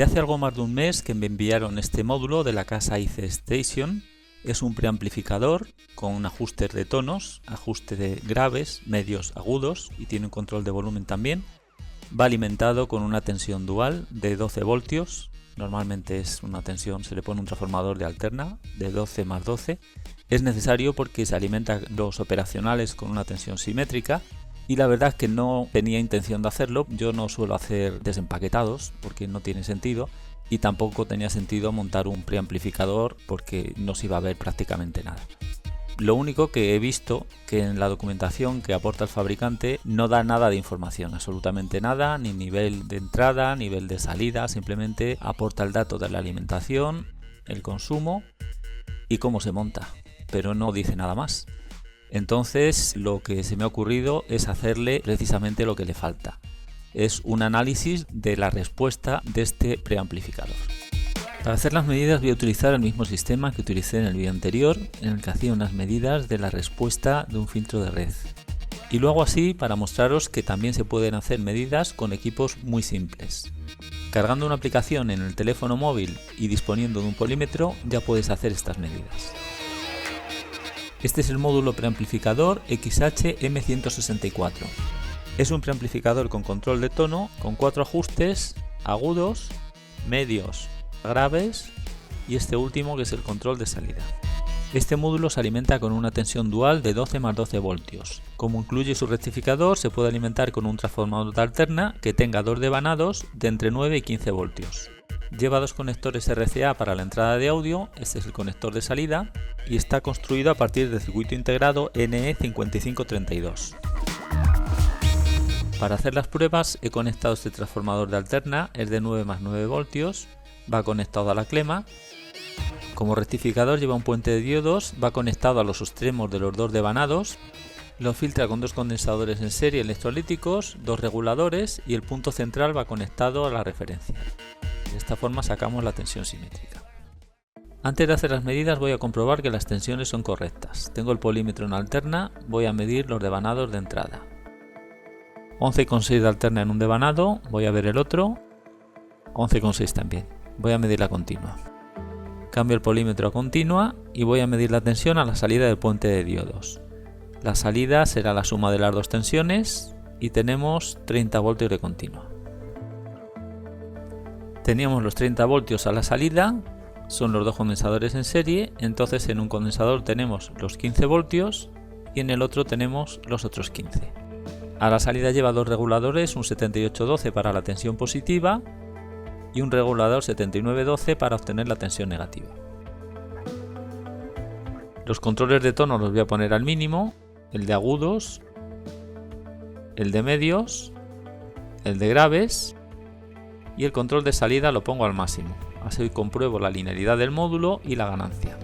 Ya hace algo más de un mes que me enviaron este módulo de la casa IC Station. Es un preamplificador con ajustes de tonos, ajuste de graves, medios, agudos y tiene un control de volumen también. Va alimentado con una tensión dual de 12 voltios. Normalmente es una tensión, se le pone un transformador de alterna de 12 más 12. Es necesario porque se alimenta los operacionales con una tensión simétrica. Y la verdad es que no tenía intención de hacerlo. Yo no suelo hacer desempaquetados porque no tiene sentido, y tampoco tenía sentido montar un preamplificador porque no se iba a ver prácticamente nada. Lo único que he visto que en la documentación que aporta el fabricante no da nada de información, absolutamente nada, ni nivel de entrada, nivel de salida, simplemente aporta el dato de la alimentación, el consumo y cómo se monta, pero no dice nada más. Entonces lo que se me ha ocurrido es hacerle precisamente lo que le falta. Es un análisis de la respuesta de este preamplificador. Para hacer las medidas voy a utilizar el mismo sistema que utilicé en el vídeo anterior, en el que hacía unas medidas de la respuesta de un filtro de red. Y lo hago así para mostraros que también se pueden hacer medidas con equipos muy simples. Cargando una aplicación en el teléfono móvil y disponiendo de un polímetro ya puedes hacer estas medidas. Este es el módulo preamplificador XH-M164. Es un preamplificador con control de tono, con 4 ajustes: agudos, medios, graves y este último que es el control de salida. Este módulo se alimenta con una tensión dual de 12 más 12 voltios. Como incluye su rectificador, se puede alimentar con un transformador de alterna que tenga 2 devanados de entre 9 y 15 voltios. Lleva 2 conectores RCA para la entrada de audio, este es el conector de salida, y está construido a partir del circuito integrado NE5532. Para hacer las pruebas he conectado este transformador de alterna, es de 9 más 9 voltios, va conectado a la clema. Como rectificador lleva un puente de diodos, va conectado a los extremos de los 2 devanados, lo filtra con 2 condensadores en serie electrolíticos, 2 reguladores y el punto central va conectado a la referencia. De esta forma sacamos la tensión simétrica. Antes de hacer las medidas voy a comprobar que las tensiones son correctas. Tengo el polímetro en alterna, voy a medir los devanados de entrada. 11,6 de alterna en un devanado, voy a ver el otro, 11,6 también. Voy a medir la continua. Cambio el polímetro a continua y voy a medir la tensión a la salida del puente de diodos. La salida será la suma de las 2 tensiones y tenemos 30 voltios de continua. Teníamos los 30 voltios a la salida, son los 2 condensadores en serie, entonces en un condensador tenemos los 15 voltios y en el otro tenemos los otros 15. A la salida lleva 2 reguladores, un 7812 para la tensión positiva y un regulador 7912 para obtener la tensión negativa. Los controles de tono los voy a poner al mínimo, el de agudos, el de medios, el de graves y el control de salida lo pongo al máximo. Así compruebo la linealidad del módulo y la ganancia.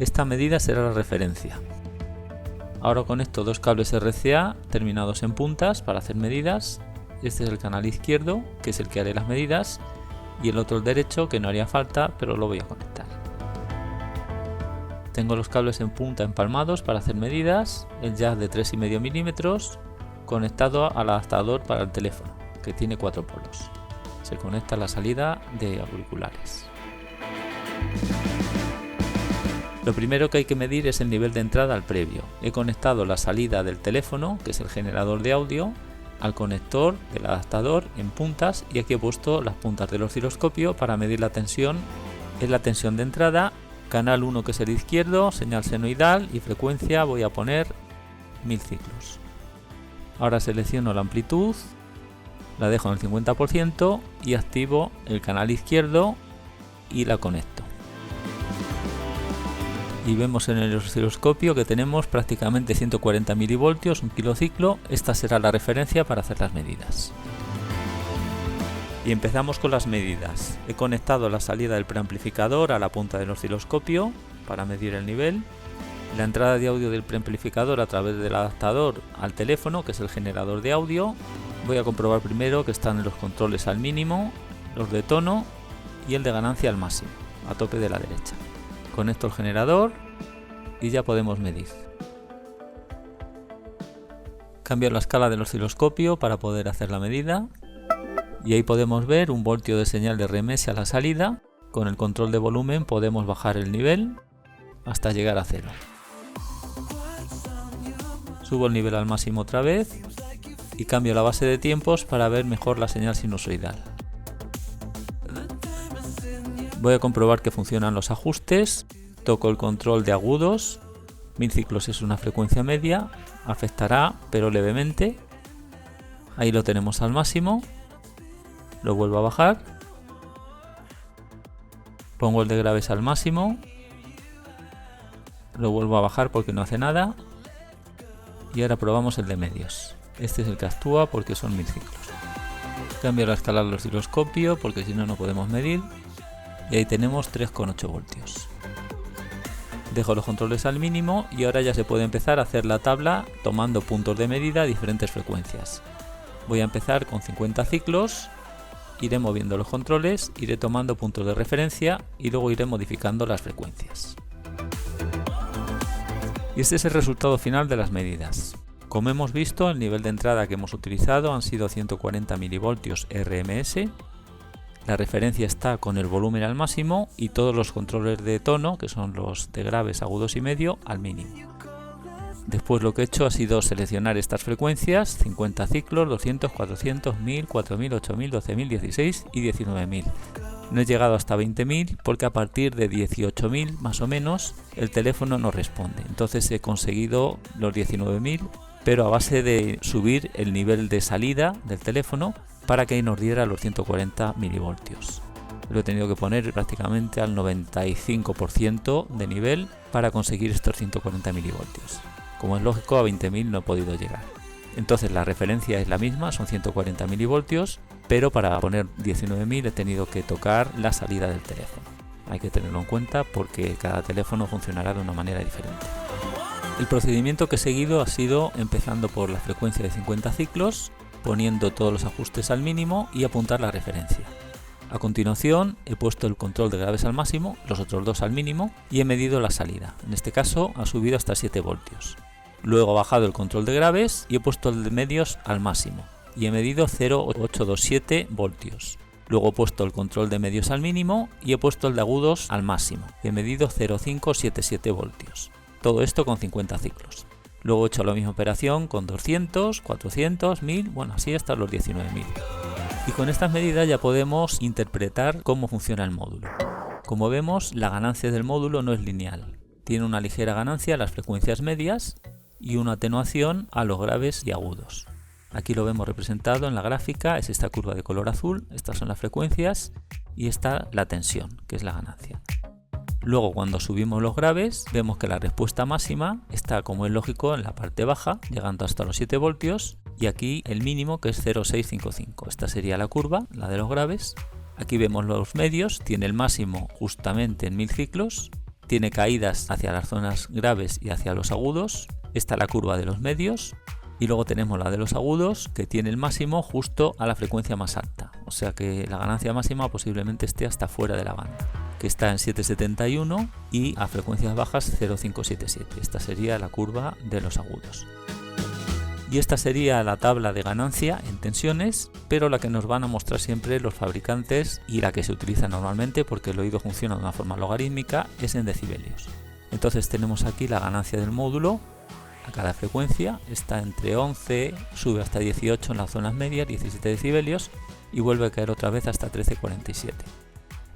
Esta medida será la referencia. Ahora conecto 2 cables RCA terminados en puntas para hacer medidas. Este es el canal izquierdo, que es el que haré las medidas, y el otro el derecho, que no haría falta, pero lo voy a conectar. Tengo los cables en punta empalmados para hacer medidas, el jack de 3,5 milímetros conectado al adaptador para el teléfono, que tiene 4 polos. Se conecta a la salida de auriculares. Lo primero que hay que medir es el nivel de entrada al previo. He conectado la salida del teléfono, que es el generador de audio, al conector del adaptador en puntas, y aquí he puesto las puntas del osciloscopio para medir la tensión. Es la tensión de entrada, canal 1 que es el izquierdo, señal senoidal y frecuencia voy a poner 1000 ciclos. Ahora selecciono la amplitud, la dejo en el 50% y activo el canal izquierdo y la conecto. Y vemos en el osciloscopio que tenemos prácticamente 140 milivoltios, un kilociclo. Esta será la referencia para hacer las medidas. Y empezamos con las medidas. He conectado la salida del preamplificador a la punta del osciloscopio para medir el nivel. La entrada de audio del preamplificador a través del adaptador al teléfono, que es el generador de audio. Voy a comprobar primero que están los controles al mínimo, los de tono y el de ganancia al máximo, a tope de la derecha. Conecto el generador y ya podemos medir. Cambio la escala del osciloscopio para poder hacer la medida Y ahí podemos ver un voltio de señal de RMS a la salida. Con el control de volumen podemos bajar el nivel hasta llegar a 0. Subo el nivel al máximo otra vez y cambio la base de tiempos para ver mejor la señal sinusoidal. Voy a comprobar que funcionan los ajustes. Toco el control de agudos. 1000 ciclos es una frecuencia media, afectará pero levemente. Ahí lo tenemos al máximo. Lo vuelvo a bajar. Pongo el de graves al máximo. Lo vuelvo a bajar porque no hace nada. Y ahora probamos el de medios. Este es el que actúa porque son 1000 ciclos. Cambio la escala del osciloscopio porque si no, no podemos medir. Y ahí tenemos 3,8 voltios. Dejo los controles al mínimo y ahora ya se puede empezar a hacer la tabla tomando puntos de medida a diferentes frecuencias. Voy a empezar con 50 ciclos, iré moviendo los controles, iré tomando puntos de referencia y luego iré modificando las frecuencias. Y este es el resultado final de las medidas. Como hemos visto, el nivel de entrada que hemos utilizado han sido 140 mV RMS. La referencia está con el volumen al máximo y todos los controles de tono, que son los de graves, agudos y medio, al mínimo. Después lo que he hecho ha sido seleccionar estas frecuencias, 50 ciclos, 200, 400, 1000, 4000, 8000, 12000, 16 y 19000. No he llegado hasta 20.000 porque a partir de 18.000 más o menos el teléfono no responde. Entonces he conseguido los 19.000, pero a base de subir el nivel de salida del teléfono para que nos diera los 140 milivoltios. Lo he tenido que poner prácticamente al 95% de nivel para conseguir estos 140 milivoltios. Como es lógico, a 20.000 no he podido llegar. Entonces la referencia es la misma, son 140 milivoltios, pero para poner 19.000 he tenido que tocar la salida del teléfono. Hay que tenerlo en cuenta porque cada teléfono funcionará de una manera diferente. El procedimiento que he seguido ha sido empezando por la frecuencia de 50 ciclos, poniendo todos los ajustes al mínimo y apuntar la referencia. A continuación he puesto el control de graves al máximo, los otros dos al mínimo y he medido la salida. En este caso ha subido hasta 7 voltios. Luego he bajado el control de graves y he puesto el de medios al máximo y he medido 0,827 voltios. Luego he puesto el control de medios al mínimo y he puesto el de agudos al máximo y he medido 0,577 voltios. Todo esto con 50 ciclos. Luego he hecho la misma operación con 200, 400, 1000, bueno, así hasta los 19.000. Y con estas medidas ya podemos interpretar cómo funciona el módulo. Como vemos, la ganancia del módulo no es lineal. Tiene una ligera ganancia a las frecuencias medias y una atenuación a los graves y agudos. Aquí lo vemos representado en la gráfica, es esta curva de color azul, estas son las frecuencias y esta la tensión, que es la ganancia. Luego cuando subimos los graves vemos que la respuesta máxima está, como es lógico, en la parte baja, llegando hasta los 7 voltios y aquí el mínimo, que es 0,655. Esta sería la curva, la de los graves. Aquí vemos los medios, tiene el máximo justamente en 1000 ciclos, tiene caídas hacia las zonas graves y hacia los agudos. Esta es la curva de los medios y luego tenemos la de los agudos, que tiene el máximo justo a la frecuencia más alta, o sea que la ganancia máxima posiblemente esté hasta fuera de la banda, que está en 771 y a frecuencias bajas 0,577. Esta sería la curva de los agudos. Y esta sería la tabla de ganancia en tensiones, pero la que nos van a mostrar siempre los fabricantes y la que se utiliza normalmente porque el oído funciona de una forma logarítmica es en decibelios. Entonces tenemos aquí la ganancia del módulo. A cada frecuencia está entre 11, sube hasta 18 en las zonas medias, 17 decibelios y vuelve a caer otra vez hasta 13,47.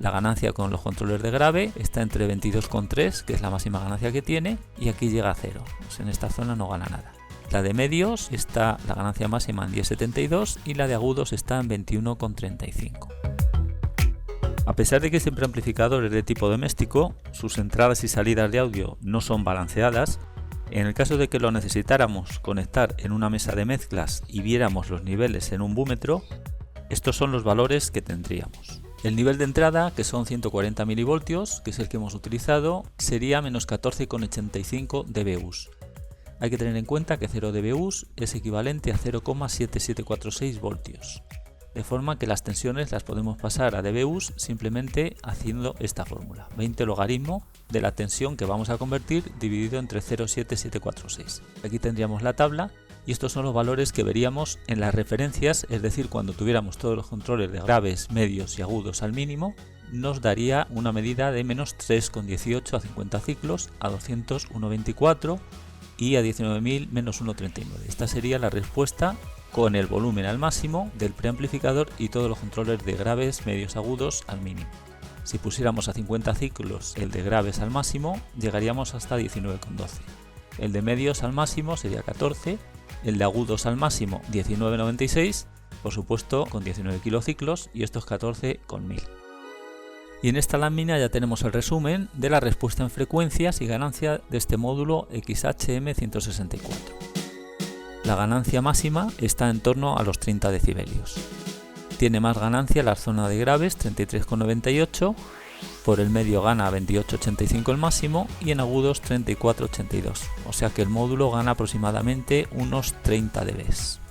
La ganancia con los controles de grave está entre 22,3, que es la máxima ganancia que tiene, y aquí llega a 0, pues en esta zona no gana nada. La de medios está la ganancia máxima en 10,72 y la de agudos está en 21,35. A pesar de que este preamplificador es de tipo doméstico, sus entradas y salidas de audio no son balanceadas. En el caso de que lo necesitáramos conectar en una mesa de mezclas y viéramos los niveles en un búmetro, estos son los valores que tendríamos. El nivel de entrada, que son 140 milivoltios, que es el que hemos utilizado, sería menos 14,85 dBus. Hay que tener en cuenta que 0 dBus es equivalente a 0,7746 voltios. De forma que las tensiones las podemos pasar a dBus simplemente haciendo esta fórmula, 20 logaritmo de la tensión que vamos a convertir dividido entre 0,7746. Aquí tendríamos la tabla y estos son los valores que veríamos en las referencias, es decir, cuando tuviéramos todos los controles de graves, medios y agudos al mínimo, nos daría una medida de menos 3,18 a 50 ciclos, a 200 1,24 y a 19.000 menos 1,39. Esta sería la respuesta con el volumen al máximo del preamplificador y todos los controles de graves, medios, agudos al mínimo. Si pusiéramos a 50 ciclos el de graves al máximo, llegaríamos hasta 19,12. El de medios al máximo sería 14, el de agudos al máximo 19,96, por supuesto con 19 kilociclos, y estos 14 con 1000. Y en esta lámina ya tenemos el resumen de la respuesta en frecuencias y ganancia de este módulo XHM164. La ganancia máxima está en torno a los 30 decibelios. Tiene más ganancia la zona de graves, 33,98, por el medio gana 28,85 el máximo y en agudos 34,82, o sea que el módulo gana aproximadamente unos 30 dB.